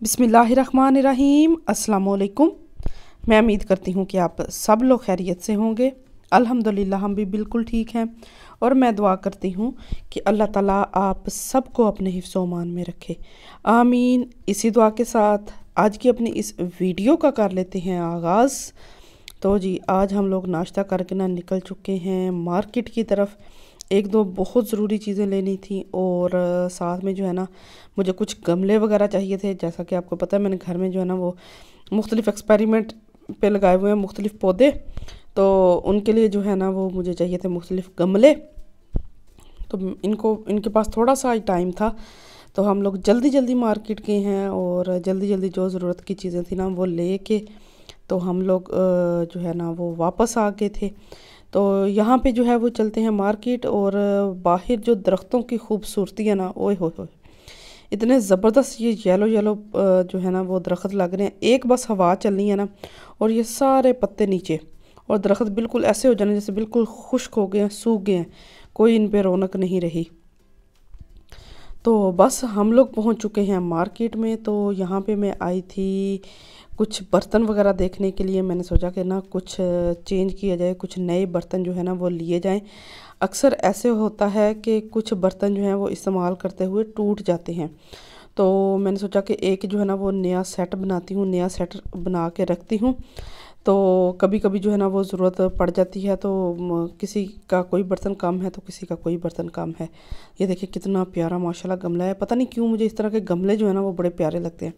बिस्मिल्लाहिर्रहमानिर्रहीम अस्सलाम वालेकुम। मैं उम्मीद करती हूँ कि आप सब लोग खैरियत से होंगे। अल्हम्दुलिल्लाह हम भी बिल्कुल ठीक हैं और मैं दुआ करती हूँ कि अल्लाह ताला आप सबको अपने हिफ्ज़ मान में रखे, आमीन। इसी दुआ के साथ आज की अपनी इस वीडियो का कर लेते हैं आगाज़। तो जी आज हम लोग नाश्ता करके ना निकल चुके हैं मार्केट की तरफ। एक दो बहुत ज़रूरी चीज़ें लेनी थी और साथ में जो है ना मुझे कुछ गमले वगैरह चाहिए थे। जैसा कि आपको पता है मैंने घर में जो है ना वो मुख्तलिफ़ एक्सपेरिमेंट पे लगाए हुए हैं मुख्तलिफ़ पौधे, तो उनके लिए जो है ना वो मुझे चाहिए थे मुख्तलिफ़ गमले। तो इनके पास थोड़ा सा ही टाइम था, तो हम लोग जल्दी जल्दी मार्केट गए हैं और जल्दी जल्दी जो ज़रूरत की चीज़ें थी ना वो ले के तो हम लोग जो है ना वो वापस आ गए थे। तो यहाँ पे जो है वो चलते हैं मार्केट और बाहर जो दरख्तों की खूबसूरती है ना, ओए हो इतने ज़बरदस्त ये येलो येलो जो है ना वो दरख्त लग रहे हैं। एक बस हवा चलनी है ना और ये सारे पत्ते नीचे और दरख्त बिल्कुल ऐसे हो जाने जैसे बिल्कुल खुश्क हो गए हैं, सूख गए हैं, कोई इन पे रौनक नहीं रही। तो बस हम लोग पहुँच चुके हैं मार्केट में। तो यहाँ पे मैं आई थी कुछ बर्तन वगैरह देखने के लिए। मैंने सोचा कि ना कुछ चेंज किया जाए, कुछ नए बर्तन जो है ना वो लिए जाएं। अक्सर ऐसे होता है कि कुछ बर्तन जो हैं वो इस्तेमाल करते हुए टूट जाते हैं, तो मैंने सोचा कि एक जो है ना वो नया सेट बनाती हूँ, नया सेट बना के रखती हूँ। तो कभी कभी जो है ना वो ज़रूरत पड़ जाती है, तो किसी का कोई बर्तन कम है तो किसी का कोई बर्तन कम है। ये देखिए कितना प्यारा माशाल्लाह गमला है। पता नहीं क्यों मुझे इस तरह के गमले जो है ना वो बड़े प्यारे लगते हैं।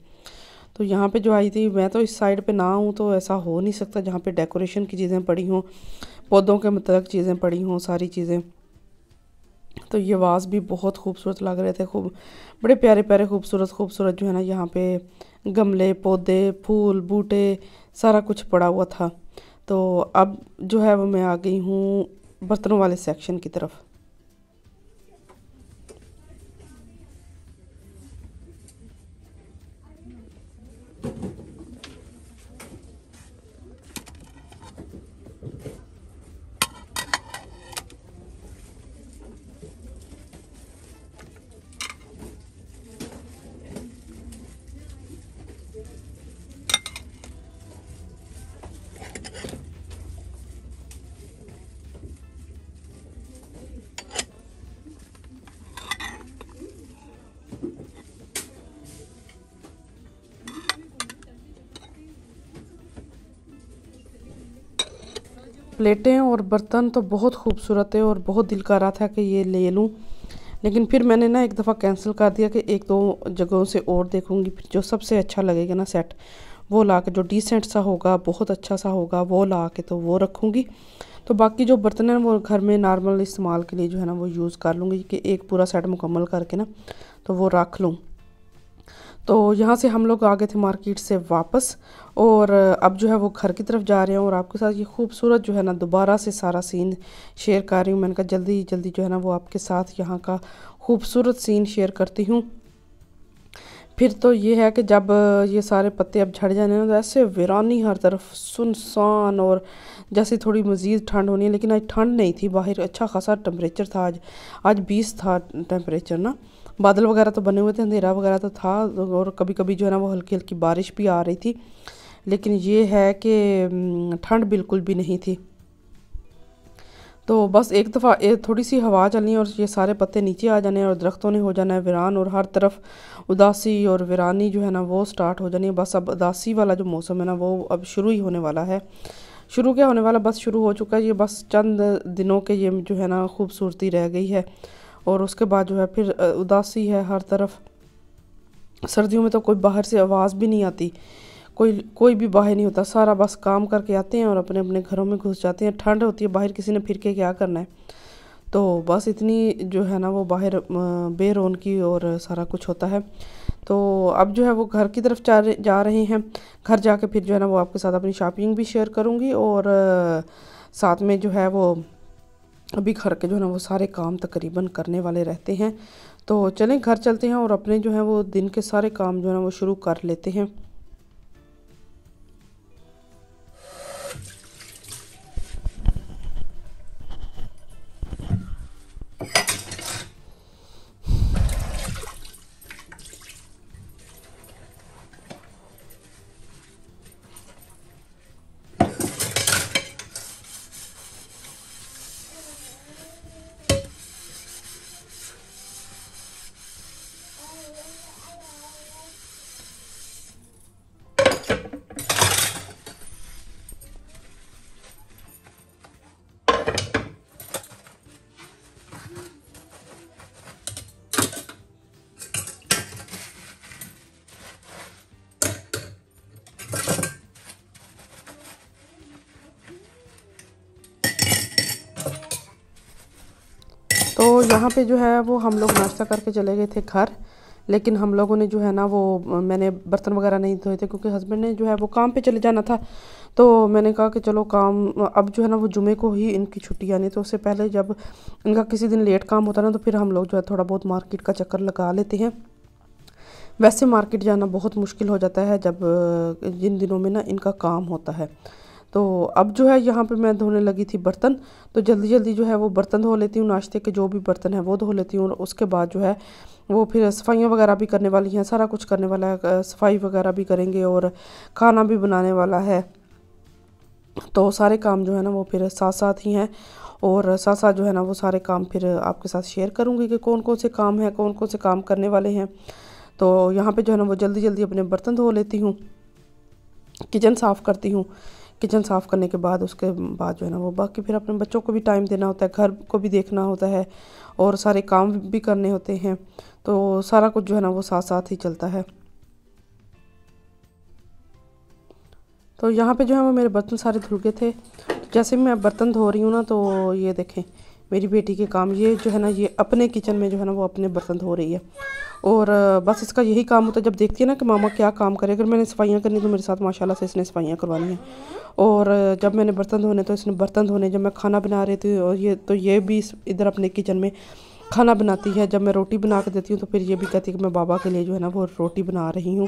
तो यहाँ पे जो आई थी, मैं तो इस साइड पे ना हूँ तो ऐसा हो नहीं सकता जहाँ पे डेकोरेशन की चीज़ें पड़ी हों, पौधों के मतलब चीज़ें पड़ी हों, सारी चीज़ें। तो ये वाज भी बहुत खूबसूरत लग रहे थे, खूब बड़े प्यारे प्यारे खूबसूरत खूबसूरत जो है ना यहाँ पे गमले, पौधे, फूल, बूटे सारा कुछ पड़ा हुआ था। तो अब जो है वो मैं आ गई हूँ बर्तनों वाले सेक्शन की तरफ। प्लेटें और बर्तन तो बहुत खूबसूरत है और बहुत दिल कर रहा था कि ये ले लूँ, लेकिन फिर मैंने ना एक दफ़ा कैंसिल कर दिया कि एक दो जगहों से और देखूँगी, फिर जो सबसे अच्छा लगेगा ना सेट वो ला के, जो डिसेंट सा होगा, बहुत अच्छा सा होगा, वो ला के तो वो रखूँगी। तो बाकी जो बर्तन हैं वो घर में नॉर्मल इस्तेमाल के लिए जो है ना वो यूज़ कर लूँगी कि एक पूरा सेट मुकम्मल करके ना तो वो रख लूँ। तो यहाँ से हम लोग आ गए थे मार्केट से वापस और अब जो है वो घर की तरफ जा रहे हैं और आपके साथ ये खूबसूरत जो है ना दोबारा से सारा सीन शेयर कर रही हूँ। मैंने कहा जल्दी जल्दी जो है ना वो आपके साथ यहाँ का खूबसूरत सीन शेयर करती हूँ। फिर तो ये है कि जब ये सारे पत्ते अब झड़ जाने ना तो ऐसे वीरानी हर तरफ सुनसान, और जैसे थोड़ी मज़ीद ठंड होनी है, लेकिन आज ठंड नहीं थी, बाहर अच्छा खासा टेम्परेचर था। आज 20 था टेम्परेचर ना, बादल वगैरह तो बने हुए थे, अंधेरा वगैरह तो था और कभी कभी जो है ना वो हल्की हल्की बारिश भी आ रही थी, लेकिन ये है कि ठंड बिल्कुल भी नहीं थी। तो बस एक दफ़ा थोड़ी सी हवा चलनी है और ये सारे पत्ते नीचे आ जाने हैं और दरख्तों ने हो जाना है वीरान, और हर तरफ उदासी और वीरानी जो है ना वो स्टार्ट हो जानी है। बस अब उदासी वाला जो मौसम है ना वो अब शुरू ही होने वाला है। शुरू क्या होने वाला, बस शुरू हो चुका है। ये बस चंद दिनों के ये जो है ना खूबसूरती रह गई है और उसके बाद जो है फिर उदासी है हर तरफ। सर्दियों में तो कोई बाहर से आवाज़ भी नहीं आती, कोई भी बाहर नहीं होता, सारा बस काम करके आते हैं और अपने अपने घरों में घुस जाते हैं। ठंड होती है, बाहर किसी ने फिर के क्या करना है। तो बस इतनी जो है ना वो बाहर बेरौनकी और सारा कुछ होता है। तो अब जो है वो घर की तरफ जा रहे हैं। घर जाके फिर जो है ना वो आपके साथ अपनी शॉपिंग भी शेयर करूँगी और साथ में जो है वो अभी घर के जो है ना वो सारे काम तकरीबन करने वाले रहते हैं। तो चलें घर चलते हैं और अपने जो है वो दिन के सारे काम जो है ना वो शुरू कर लेते हैं। यहाँ पे जो है वो हम लोग नाश्ता करके चले गए थे घर, लेकिन हम लोगों ने जो है ना वो मैंने बर्तन वगैरह नहीं धोए थे क्योंकि हस्बैंड ने जो है वो काम पे चले जाना था। तो मैंने कहा कि चलो काम अब जो है ना वो जुमे को ही इनकी छुट्टी आनी, तो उससे पहले जब इनका किसी दिन लेट काम होता है ना तो फिर हम लोग जो है थोड़ा बहुत मार्केट का चक्कर लगा लेते हैं। वैसे मार्केट जाना बहुत मुश्किल हो जाता है जब जिन दिनों में ना इनका काम होता है। तो अब जो है यहाँ पे मैं धोने लगी थी बर्तन, तो जल्दी जल्दी जो है वो बर्तन धो लेती हूँ, नाश्ते के जो भी बर्तन है वो धो लेती हूँ। और उसके बाद जो है वो फिर सफाइयाँ वगैरह भी करने वाली हैं, सारा कुछ करने वाला है, सफाई वगैरह भी करेंगे और खाना भी बनाने वाला है। तो सारे काम जो है ना वो फिर साथ साथ ही हैं, और साथ साथ जो है ना वो सारे काम फिर आपके साथ शेयर करूँगी कि कौन कौन से काम हैं, कौन कौन से काम करने वाले हैं। तो यहाँ पे जो है ना वो जल्दी जल्दी अपने बर्तन धो लेती हूँ, किचन साफ़ करती हूँ। किचन साफ़ करने के बाद उसके बाद जो है ना वो बाकी फिर अपने बच्चों को भी टाइम देना होता है, घर को भी देखना होता है और सारे काम भी करने होते हैं। तो सारा कुछ जो है ना वो साथ साथ ही चलता है। तो यहाँ पे जो है वो मेरे बर्तन सारे धुल गए थे। जैसे मैं बर्तन धो रही हूँ ना तो ये देखें मेरी बेटी के काम, ये जो है ना ये अपने किचन में जो है ना वो अपने बर्तन धो रही है। और बस इसका यही काम होता है, जब देखती है ना कि मामा क्या काम करे, अगर मैंने सफाइयाँ करनी तो मेरे साथ माशाल्लाह से इसने सफाइयाँ करवानी है। और जब मैंने बर्तन धोने तो इसने बर्तन धोने, जब मैं खाना बना रही थी और ये भी इधर अपने किचन में खाना बनाती है। जब मैं रोटी बना के देती हूँ तो फिर ये भी कहती है कि मैं बाबा के लिए जो है ना वो रोटी बना रही हूँ।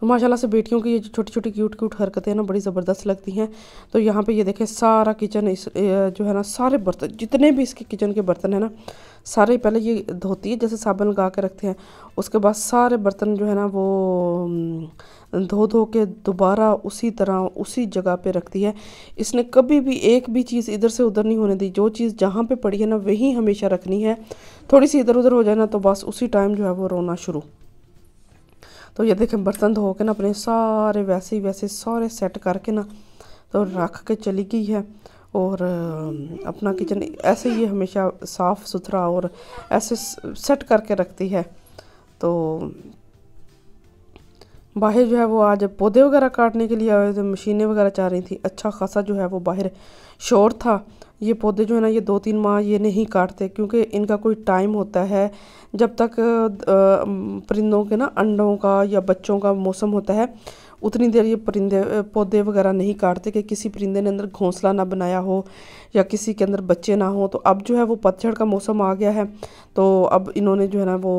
तो माशाल्लाह से बेटियों की ये छोटी छोटी क्यूट क्यूट हरकतें ना बड़ी ज़बरदस्त लगती हैं। तो यहाँ पे ये देखें सारा किचन इस जो है ना सारे बर्तन जितने भी इसके किचन के बर्तन है ना सारे पहले ये धोती है, जैसे साबुन लगा के रखते हैं, उसके बाद सारे बर्तन जो है ना वो धो धो के दोबारा उसी तरह उसी जगह पे रखती है। इसने कभी भी एक भी चीज़ इधर से उधर नहीं होने दी, जो चीज़ जहाँ पे पड़ी है ना वही हमेशा रखनी है। थोड़ी सी इधर उधर हो जाए ना तो बस उसी टाइम जो है वो रोना शुरू। तो ये देखें बर्तन धो के ना अपने सारे वैसे ही वैसे सारे सेट करके ना तो रख के चली गई है। और अपना किचन ऐसे ही हमेशा साफ़ सुथरा और ऐसे सेट करके रखती है। तो बाहर जो है वो आज पौधे वगैरह काटने के लिए आए थे, मशीनें वगैरह चल रही थी, अच्छा खासा जो है वो बाहर शोर था। ये पौधे जो है ना ये 2-3 माह ये नहीं काटते क्योंकि इनका कोई टाइम होता है, जब तक परिंदों के ना अंडों का या बच्चों का मौसम होता है उतनी देर ये परिंदे पौधे वगैरह नहीं काटते कि किसी परिंदे ने अंदर घोंसला ना बनाया हो या किसी के अंदर बच्चे ना हो। तो अब जो है वो पतझड़ का मौसम आ गया है, तो अब इन्होंने जो है ना वो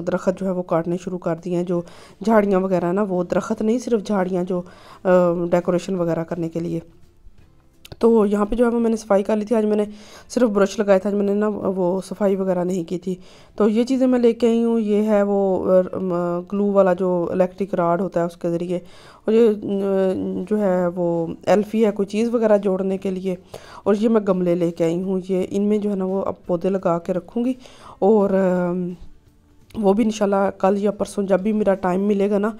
दरख्त जो है वो काटने शुरू कर दिए हैं। जो झाड़ियाँ वगैरह ना, वो दरख्त नहीं सिर्फ झाड़ियाँ जो डेकोरेशन वगैरह करने के लिए। तो यहाँ पे जो है वो मैंने सफाई कर ली थी। आज मैंने सिर्फ ब्रश लगाया था, आज मैंने ना वो सफाई वगैरह नहीं की थी। तो ये चीज़ें मैं लेके आई हूँ, ये है वो ग्लू वाला जो इलेक्ट्रिक राड होता है उसके ज़रिए, और ये जो है वो एल्फी है कोई चीज़ वगैरह जोड़ने के लिए। और ये मैं गमले लेके आई हूँ, ये इनमें जो है ना वो अब पौधे लगा के रखूँगी। और वो भी इंशाल्लाह कल या परसों जब भी मेरा टाइम मिलेगा ना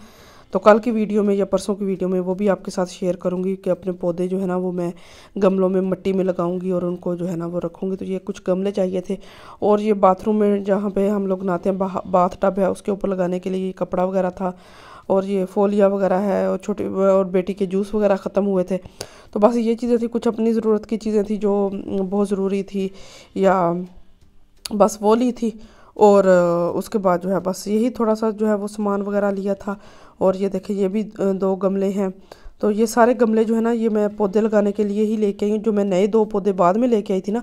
तो कल की वीडियो में या परसों की वीडियो में वो भी आपके साथ शेयर करूँगी कि अपने पौधे जो है ना वो मैं गमलों में मिट्टी में लगाऊंगी और उनको जो है ना वो रखूँगी। तो ये कुछ गमले चाहिए थे। और ये बाथरूम में जहाँ पे हम लोग नहाते हैं बाथ टब है उसके ऊपर लगाने के लिए कपड़ा वगैरह था, और ये फोलिया वगैरह है, और छोटी और बेटी के जूस वगैरह ख़त्म हुए थे। तो बस ये चीज़ें थी, कुछ अपनी ज़रूरत की चीज़ें थी जो बहुत ज़रूरी थी या बस वो ली थी। और उसके बाद जो है बस यही थोड़ा सा जो है वो सामान वगैरह लिया था। और ये देखिए ये भी 2 गमले हैं। तो ये सारे गमले जो है ना ये मैं पौधे लगाने के लिए ही लेके आई हूँ। जो मैं नए 2 पौधे बाद में लेके आई थी ना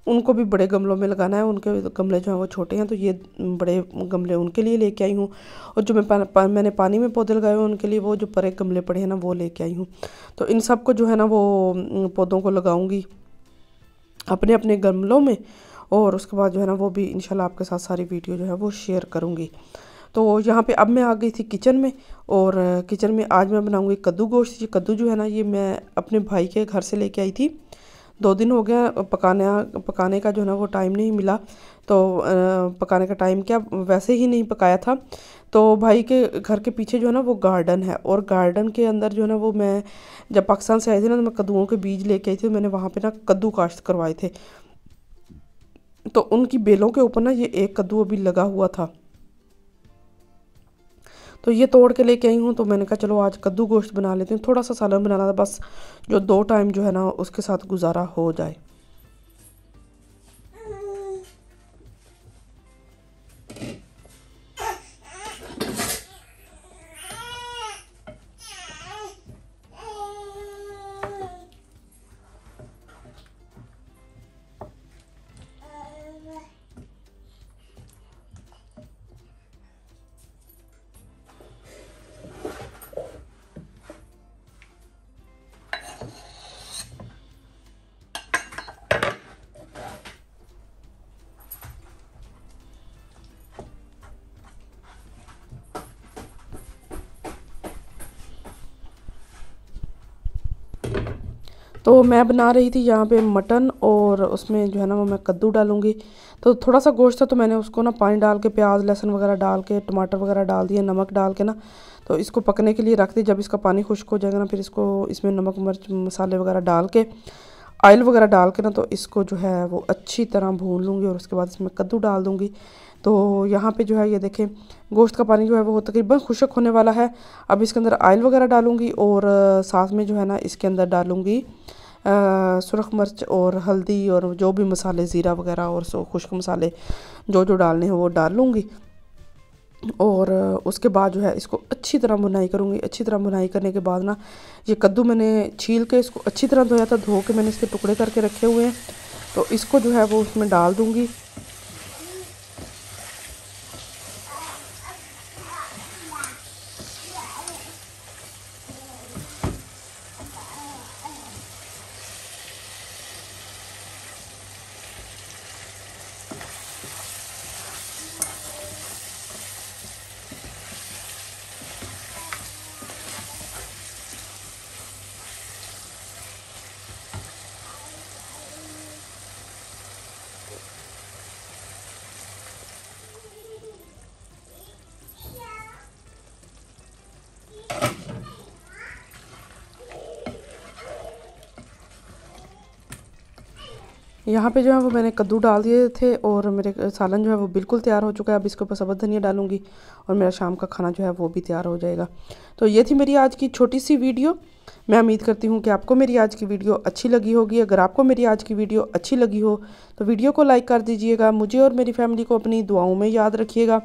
उनको भी बड़े गमलों में लगाना है, उनके गमले जो हैं वो छोटे हैं, तो ये बड़े गमले उनके लिए लेके आई हूँ। और जो मैंने पानी में पौधे लगाए हुए उनके लिए वो जो बड़े गमले पड़े हैं ना वो लेके आई हूँ। तो इन सब को जो है ना वो पौधों को लगाऊंगी अपने अपने गमलों में, और उसके बाद जो है ना वो भी इंशाल्लाह आपके साथ सारी वीडियो जो है वो शेयर करूँगी। तो यहाँ पे अब मैं आ गई थी किचन में, और किचन में आज मैं बनाऊँगी कद्दू गोश्त। ये कद्दू जो है ना ये मैं अपने भाई के घर से लेके आई थी, 2 दिन हो गया पकाने का जो है ना वो टाइम नहीं मिला। तो पकाने का टाइम क्या वैसे ही नहीं पकाया था। तो भाई के घर के पीछे जो है ना वो गार्डन है, और गार्डन के अंदर जो है ना वो मैं जब पाकिस्तान से आई थी ना तो मैं कद्दूओं के बीज लेके आई थी। मैंने वहाँ पे ना कद्दू काश्त करवाए थे, तो उनकी बेलों के ऊपर ना ये एक कद्दू अभी लगा हुआ था, तो ये तोड़ के लेके आई हूँ। तो मैंने कहा चलो आज कद्दू गोश्त बना लेते हैं, थोड़ा सा सालन बनाना था बस, जो 2 टाइम जो है ना उसके साथ गुजारा हो जाए। तो मैं बना रही थी यहाँ पे मटन, और उसमें जो है ना वो मैं कद्दू डालूँगी। तो थोड़ा सा गोश्त था तो मैंने उसको ना पानी डाल के प्याज लहसुन वगैरह डाल के टमाटर वगैरह डाल दिए, नमक डाल के ना तो इसको पकने के लिए रख दी। जब इसका पानी खुश्क हो जाएगा ना फिर इसको इसमें नमक मिर्च मसाले वगैरह डाल के ऑयल वगैरह डाल के ना तो इसको जो है वो अच्छी तरह भून लूँगी, और उसके बाद इसमें कद्दू डाल दूँगी। तो यहाँ पे जो है ये देखें गोश्त का पानी जो है वो तकरीबन खुश्क होने वाला है। अब इसके अंदर ऑयल वगैरह डालूँगी, और साथ में जो है ना इसके अंदर डालूँगी सुरख मिर्च और हल्दी और जो भी मसाले ज़ीरा वगैरह और खुश्क मसाले जो जो डालने हैं वो डाल लूँगी। और उसके बाद जो है इसको अच्छी तरह भुनाई करूँगी। अच्छी तरह भुनाई करने के बाद ना ये कद्दू मैंने छील के इसको अच्छी तरह धोया था, धो के मैंने इसके टुकड़े करके रखे हुए हैं, तो इसको जो है वो उसमें डाल दूँगी। यहाँ पे जो है वो मैंने कद्दू डाल दिए थे, और मेरे सालन जो है वो बिल्कुल तैयार हो चुका है। अब इसके ऊपर सब्ज़ धनिया डालूँगी और मेरा शाम का खाना जो है वो भी तैयार हो जाएगा। तो ये थी मेरी आज की छोटी सी वीडियो। मैं उम्मीद करती हूँ कि आपको मेरी आज की वीडियो अच्छी लगी होगी। अगर आपको मेरी आज की वीडियो अच्छी लगी हो तो वीडियो को लाइक कर दीजिएगा। मुझे और मेरी फैमिली को अपनी दुआओं में याद रखिएगा।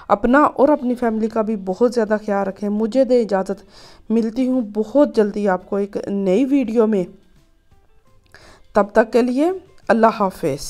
अपना और अपनी फैमिली का भी बहुत ज़्यादा ख्याल रखें। मुझे दे इजाज़त, मिलती हूँ बहुत जल्दी आपको एक नई वीडियो में। तब तक के लिए अल्लाह हाफ़िज़।